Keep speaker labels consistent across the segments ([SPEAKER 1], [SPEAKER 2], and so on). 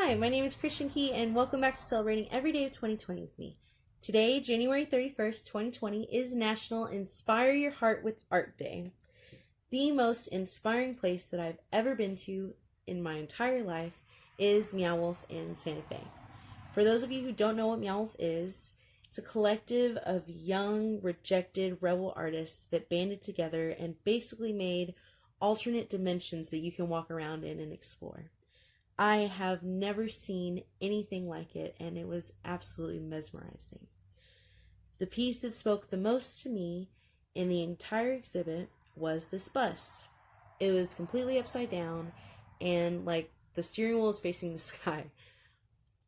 [SPEAKER 1] Hi, my name is Christian Key, and welcome back to Celebrating Every Day of 2020 with me. Today, January 31st, 2020, is National Inspire Your Heart with Art Day. The most inspiring place that I've ever been to in my entire life is Meow Wolf in Santa Fe. For those of you who don't know what Meow Wolf is, it's a collective of young, rejected, rebel artists that banded together and basically made alternate dimensions that you can walk around in and explore. I have never seen anything like it, and it was absolutely mesmerizing. The piece that spoke the most to me in the entire exhibit was this bus. It was completely upside down, and the steering wheel is facing the sky.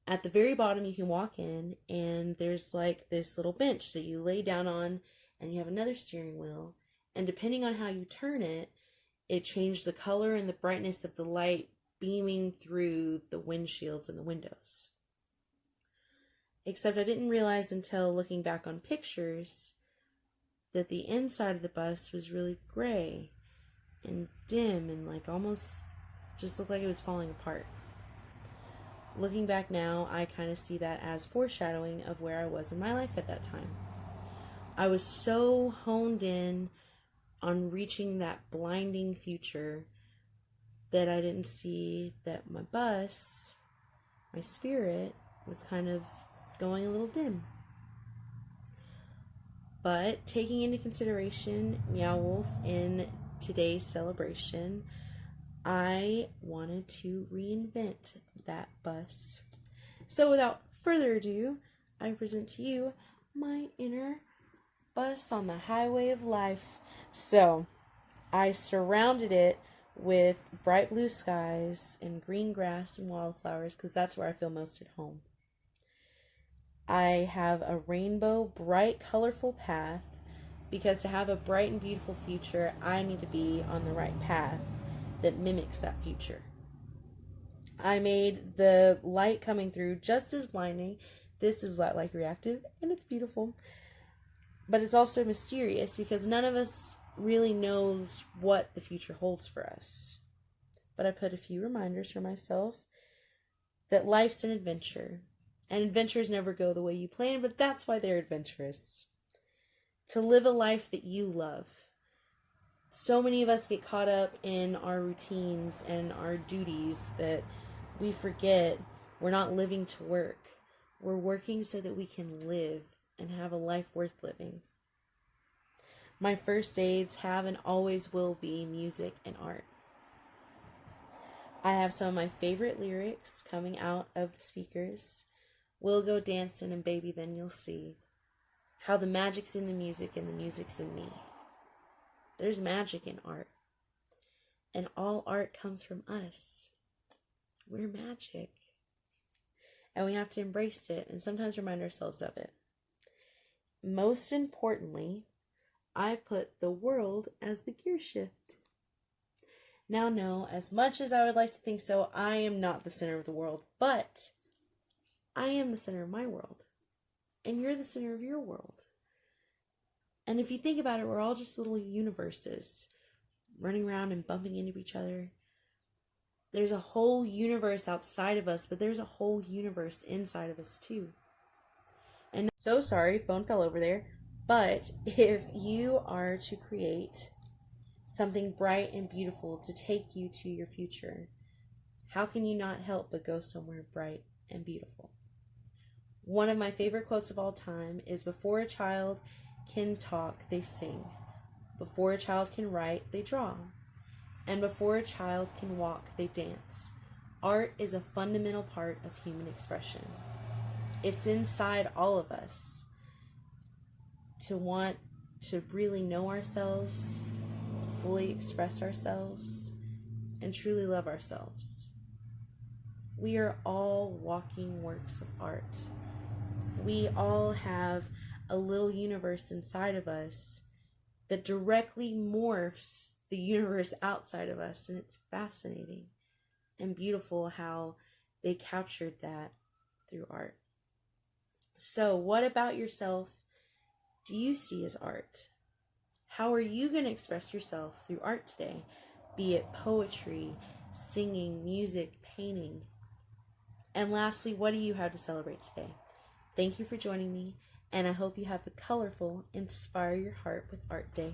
[SPEAKER 1] At the very bottom, you can walk in, and there's this little bench that you lay down on, and you have another steering wheel. And depending on how you turn it, it changed the color and the brightness of the light beaming through the windshields and the windows. Except I didn't realize until looking back on pictures that the inside of the bus was really gray and dim and almost just looked like it was falling apart. Looking back now, I kind of see that as foreshadowing of where I was in my life at that time. I was so honed in on reaching that blinding future that I didn't see that my bus, my spirit, was kind of going a little dim. But taking into consideration Meow Wolf in today's celebration, I wanted to reinvent that bus. So without further ado, I present to you my inner bus on the highway of life. So I surrounded it with bright blue skies and green grass and wildflowers because that's where I feel most at home. I have a rainbow, bright, colorful path because to have a bright and beautiful future, I need to be on the right path that mimics that future. I made the light coming through just as blinding. This is light reactive, and it's beautiful. But it's also mysterious because none of us really knows what the future holds for us. But I put a few reminders for myself that life's an adventure. And adventures never go the way you plan, but that's why they're adventurous. To live a life that you love. So many of us get caught up in our routines and our duties that we forget we're not living to work. We're working so that we can live and have a life worth living. My first aids have and always will be music and art. I have some of my favorite lyrics coming out of the speakers. We'll go dancing and baby then you'll see how the magic's in the music and the music's in me. There's magic in art. And all art comes from us. We're magic. And we have to embrace it and sometimes remind ourselves of it. Most importantly, I put the world as the gear shift. Now, no, as much as I would like to think so, I am not the center of the world, but I am the center of my world. And you're the center of your world. And if you think about it, we're all just little universes running around and bumping into each other. There's a whole universe outside of us, but there's a whole universe inside of us too. And so sorry, phone fell over there. But if you are to create something bright and beautiful to take you to your future, how can you not help but go somewhere bright and beautiful? One of my favorite quotes of all time is, "Before a child can talk, they sing. Before a child can write, they draw. And before a child can walk, they dance." Art is a fundamental part of human expression. It's inside all of us. To want to really know ourselves, fully express ourselves, and truly love ourselves. We are all walking works of art. We all have a little universe inside of us that directly morphs the universe outside of us, and it's fascinating and beautiful how they captured that through art. So, what about yourself do you see as art? How are you going to express yourself through art today? Be it poetry, singing, music, painting. And lastly, what do you have to celebrate today? Thank you for joining me, and I hope you have a colorful Inspire Your Heart with Art Day.